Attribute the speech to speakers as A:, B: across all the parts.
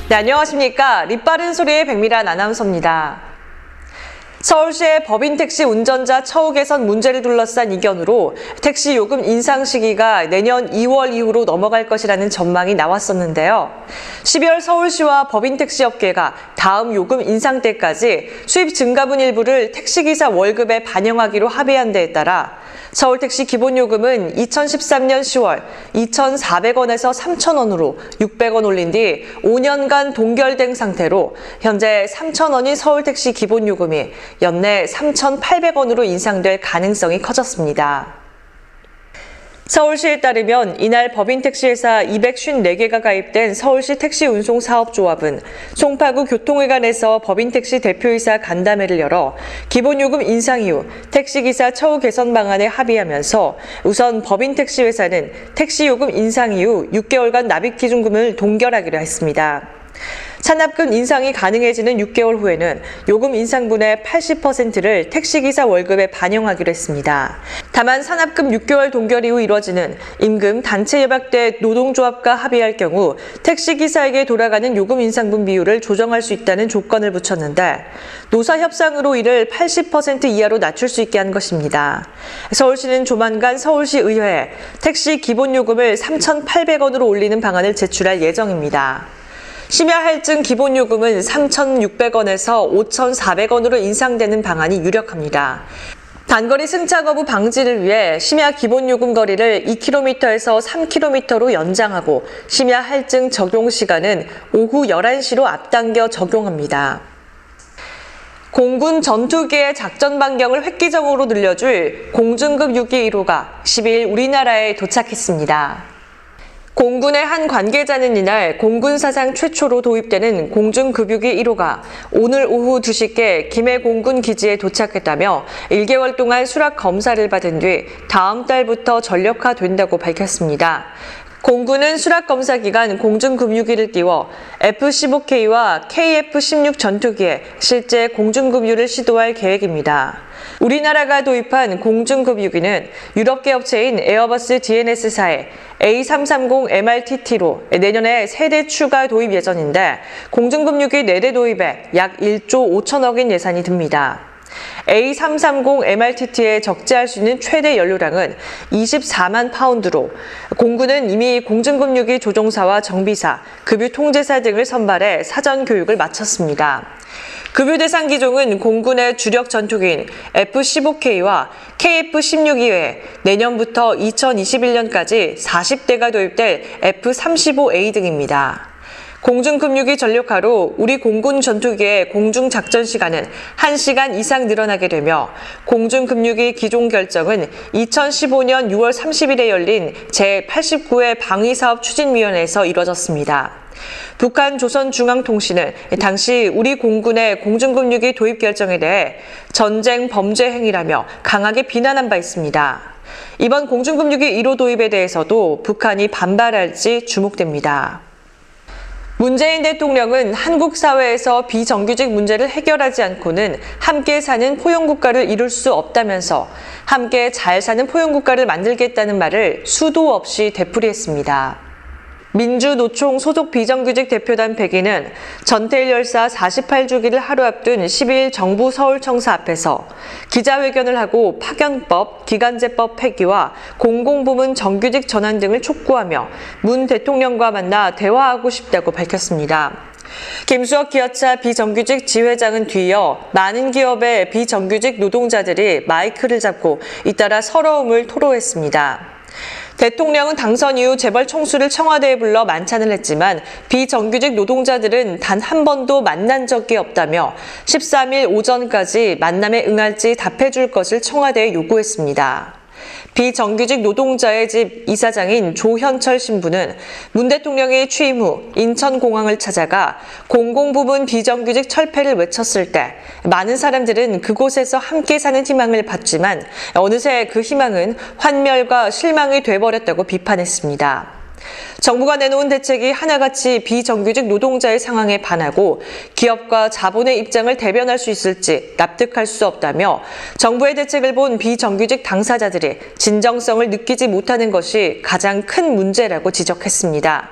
A: 네, 안녕하십니까. 립바른 소리의 백미란 아나운서입니다. 서울시의 법인 택시 운전자 처우 개선 문제를 둘러싼 이견으로 택시 요금 인상 시기가 내년 2월 이후로 넘어갈 것이라는 전망이 나왔었는데요. 12월 서울시와 법인 택시 업계가 다음 요금 인상 때까지 수입 증가분 일부를 택시기사 월급에 반영하기로 합의한 데에 따라 서울택시 기본요금은 2013년 10월 2,400원에서 3,000원으로 600원 올린 뒤 5년간 동결된 상태로 현재 3,000원인 서울택시 기본요금이 연내 3,800원으로 인상될 가능성이 커졌습니다. 서울시에 따르면 이날 법인택시회사 254개가 가입된 서울시 택시운송사업조합은 송파구 교통회관에서 법인택시 대표이사 간담회를 열어 기본요금 인상 이후 택시기사 처우 개선 방안에 합의하면서 우선 법인택시회사는 택시요금 인상 이후 6개월간 납입기준금을 동결하기로 했습니다. 찬납금 인상이 가능해지는 6개월 후에는 요금 인상분의 80%를 택시기사 월급에 반영하기로 했습니다. 다만 산납금 6개월 동결 이후 이뤄지는 임금 단체 협약대 노동조합과 합의할 경우 택시기사에게 돌아가는 요금 인상분 비율을 조정할 수 있다는 조건을 붙였는데 노사 협상으로 이를 80% 이하로 낮출 수 있게 한 것입니다. 서울시는 조만간 서울시 의회에 택시 기본요금을 3,800원으로 올리는 방안을 제출할 예정입니다. 심야 할증 기본요금은 3,600원에서 5,400원으로 인상되는 방안이 유력합니다. 단거리 승차 거부 방지를 위해 심야 기본요금 거리를 2km에서 3km로 연장하고 심야 할증 적용 시간은 오후 11시로 앞당겨 적용합니다. 공군 전투기의 작전 반경을 획기적으로 늘려줄 공중급 6기 1호가 12일 우리나라에 도착했습니다. 공군의 한 관계자는 이날 공군 사상 최초로 도입되는 공중급유기 1호가 오늘 오후 2시께 김해 공군 기지에 도착했다며 1개월 동안 수락 검사를 받은 뒤 다음 달부터 전력화된다고 밝혔습니다. 공군은 수락검사 기간 공중급유기를 띄워 F-15K와 KF-16 전투기에 실제 공중급유를 시도할 계획입니다. 우리나라가 도입한 공중급유기는 유럽계 업체인 에어버스 DNS사의 A330 MRTT로 내년에 3대 추가 도입 예정인데 공중급유기 4대 도입에 약 1조 5천억인 예산이 듭니다. A330 MRTT에 적재할 수 있는 최대 연료량은 24만 파운드로 공군은 이미 공중급유기 조종사와 정비사, 급유 통제사 등을 선발해 사전 교육을 마쳤습니다. 급유 대상 기종은 공군의 주력 전투기인 F-15K와 KF-16 이외에 내년부터 2021년까지 40대가 도입될 F-35A 등입니다. 공중급유기 전력화로 우리 공군 전투기의 공중작전 시간은 1시간 이상 늘어나게 되며 공중급유기 기종 결정은 2015년 6월 30일에 열린 제89회 방위사업추진위원회에서 이뤄졌습니다. 북한 조선중앙통신은 당시 우리 공군의 공중급유기 도입 결정에 대해 전쟁 범죄 행위라며 강하게 비난한 바 있습니다. 이번 공중급유기 1호 도입에 대해서도 북한이 반발할지 주목됩니다. 문재인 대통령은 한국 사회에서 비정규직 문제를 해결하지 않고는 함께 사는 포용국가를 이룰 수 없다면서 함께 잘 사는 포용국가를 만들겠다는 말을 수도 없이 되풀이했습니다. 민주노총 소속 비정규직 대표단 100인은 전태일 열사 48주기를 하루 앞둔 12일 정부 서울청사 앞에서 기자회견을 하고 파견법, 기간제법 폐기와 공공부문 정규직 전환 등을 촉구하며 문 대통령과 만나 대화하고 싶다고 밝혔습니다. 김수혁 기아차 비정규직 지회장은 뒤이어 많은 기업의 비정규직 노동자들이 마이크를 잡고 잇따라 서러움을 토로했습니다. 대통령은 당선 이후 재벌 총수를 청와대에 불러 만찬을 했지만 비정규직 노동자들은 단 한 번도 만난 적이 없다며 13일 오전까지 만남에 응할지 답해줄 것을 청와대에 요구했습니다. 비정규직 노동자의 집 이사장인 조현철 신부는 문 대통령이 취임 후 인천공항을 찾아가 공공부문 비정규직 철폐를 외쳤을 때 많은 사람들은 그곳에서 함께 사는 희망을 봤지만 어느새 그 희망은 환멸과 실망이 돼버렸다고 비판했습니다. 정부가 내놓은 대책이 하나같이 비정규직 노동자의 상황에 반하고 기업과 자본의 입장을 대변할 수 있을지 납득할 수 없다며 정부의 대책을 본 비정규직 당사자들이 진정성을 느끼지 못하는 것이 가장 큰 문제라고 지적했습니다.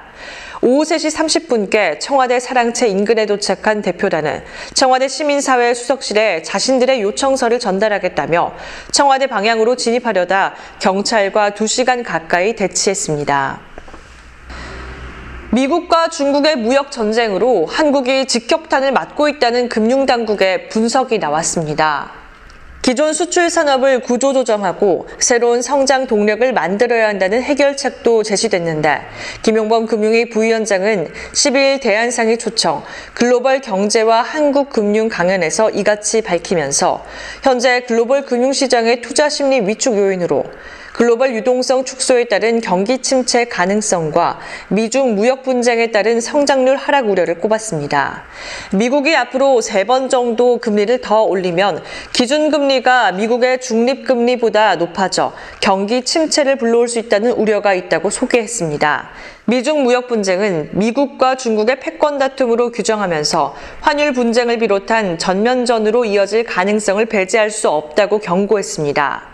A: 오후 3시 30분께 청와대 사랑채 인근에 도착한 대표단은 청와대 시민사회 수석실에 자신들의 요청서를 전달하겠다며 청와대 방향으로 진입하려다 경찰과 2시간 가까이 대치했습니다. 미국과 중국의 무역 전쟁으로 한국이 직격탄을 맞고 있다는 금융당국의 분석이 나왔습니다. 기존 수출 산업을 구조조정하고 새로운 성장 동력을 만들어야 한다는 해결책도 제시됐는데 김용범 금융위 부위원장은 12일 대한상의 초청 글로벌 경제와 한국 금융 강연에서 이같이 밝히면서 현재 글로벌 금융시장의 투자 심리 위축 요인으로 글로벌 유동성 축소에 따른 경기 침체 가능성과 미중 무역 분쟁에 따른 성장률 하락 우려를 꼽았습니다. 미국이 앞으로 3번 정도 금리를 더 올리면 기준금리가 미국의 중립금리보다 높아져 경기 침체를 불러올 수 있다는 우려가 있다고 소개했습니다. 미중 무역 분쟁은 미국과 중국의 패권 다툼으로 규정하면서 환율 분쟁을 비롯한 전면전으로 이어질 가능성을 배제할 수 없다고 경고했습니다.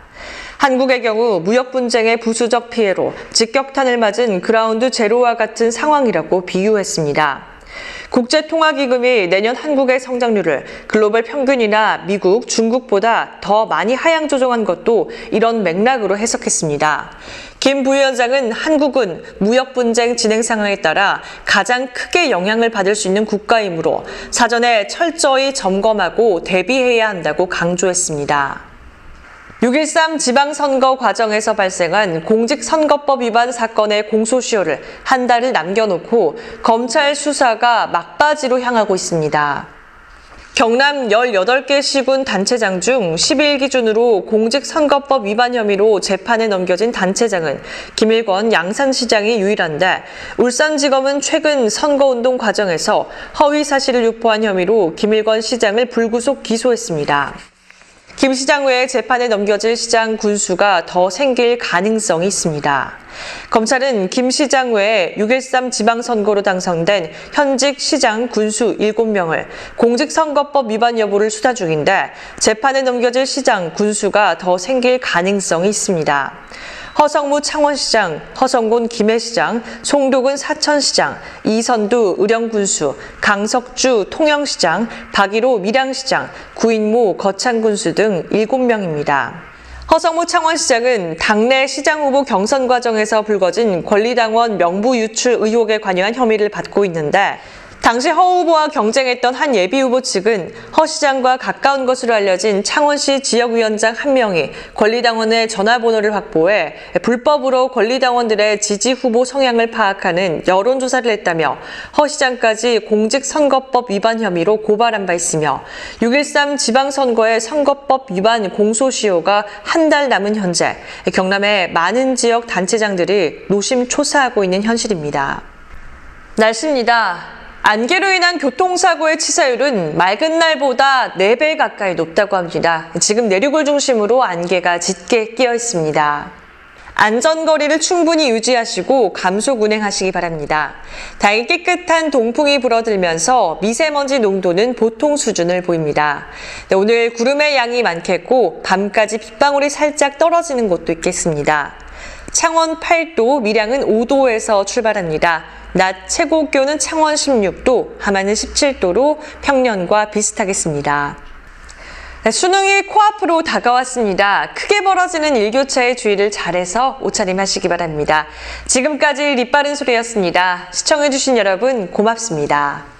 A: 한국의 경우 무역 분쟁의 부수적 피해로 직격탄을 맞은 그라운드 제로와 같은 상황이라고 비유했습니다. 국제통화기금이 내년 한국의 성장률을 글로벌 평균이나 미국, 중국보다 더 많이 하향 조정한 것도 이런 맥락으로 해석했습니다. 김 부위원장은 한국은 무역 분쟁 진행 상황에 따라 가장 크게 영향을 받을 수 있는 국가이므로 사전에 철저히 점검하고 대비해야 한다고 강조했습니다. 6.13 지방선거 과정에서 발생한 공직선거법 위반 사건의 공소시효를 한 달을 남겨놓고 검찰 수사가 막바지로 향하고 있습니다. 경남 18개 시군 단체장 중 10일 기준으로 공직선거법 위반 혐의로 재판에 넘겨진 단체장은 김일권 양산시장이 유일한데 울산지검은 최근 선거운동 과정에서 허위 사실을 유포한 혐의로 김일권 시장을 불구속 기소했습니다. 김 시장 외에 재판에 넘겨질 시장 군수가 더 생길 가능성이 있습니다. 검찰은 김 시장 외에 6.13 지방선거로 당선된 현직 시장 군수 7명을 공직선거법 위반 여부를 수사 중인데 재판에 넘겨질 시장 군수가 더 생길 가능성이 있습니다. 허성무 창원시장, 허성곤 김해시장, 송도근 사천시장, 이선두 의령군수, 강석주 통영시장, 박일호 밀양시장, 구인모 거창군수 등 7명입니다. 허성무 창원시장은 당내 시장 후보 경선 과정에서 불거진 권리당원 명부 유출 의혹에 관여한 혐의를 받고 있는데 당시 허 후보와 경쟁했던 한 예비후보 측은 허 시장과 가까운 것으로 알려진 창원시 지역위원장 1명이 권리당원의 전화번호를 확보해 불법으로 권리당원들의 지지 후보 성향을 파악하는 여론조사를 했다며 허 시장까지 공직선거법 위반 혐의로 고발한 바 있으며 6.13 지방선거의 선거법 위반 공소시효가 한 달 남은 현재 경남의 많은 지역 단체장들이 노심초사하고 있는 현실입니다. 날씨입니다. 안개로 인한 교통사고의 치사율은 맑은 날보다 4배 가까이 높다고 합니다. 지금 내륙을 중심으로 안개가 짙게 끼어 있습니다. 안전거리를 충분히 유지하시고 감속 운행하시기 바랍니다. 다행히 깨끗한 동풍이 불어들면서 미세먼지 농도는 보통 수준을 보입니다. 오늘 구름의 양이 많겠고 밤까지 빗방울이 살짝 떨어지는 곳도 있겠습니다. 창원 8도, 밀양은 5도에서 출발합니다. 낮 최고 기온은 창원 16도, 함안은 17도로 평년과 비슷하겠습니다. 수능이 코앞으로 다가왔습니다. 크게 벌어지는 일교차에 주의를 잘해서 옷차림하시기 바랍니다. 지금까지 립바른 소리였습니다. 시청해주신 여러분 고맙습니다.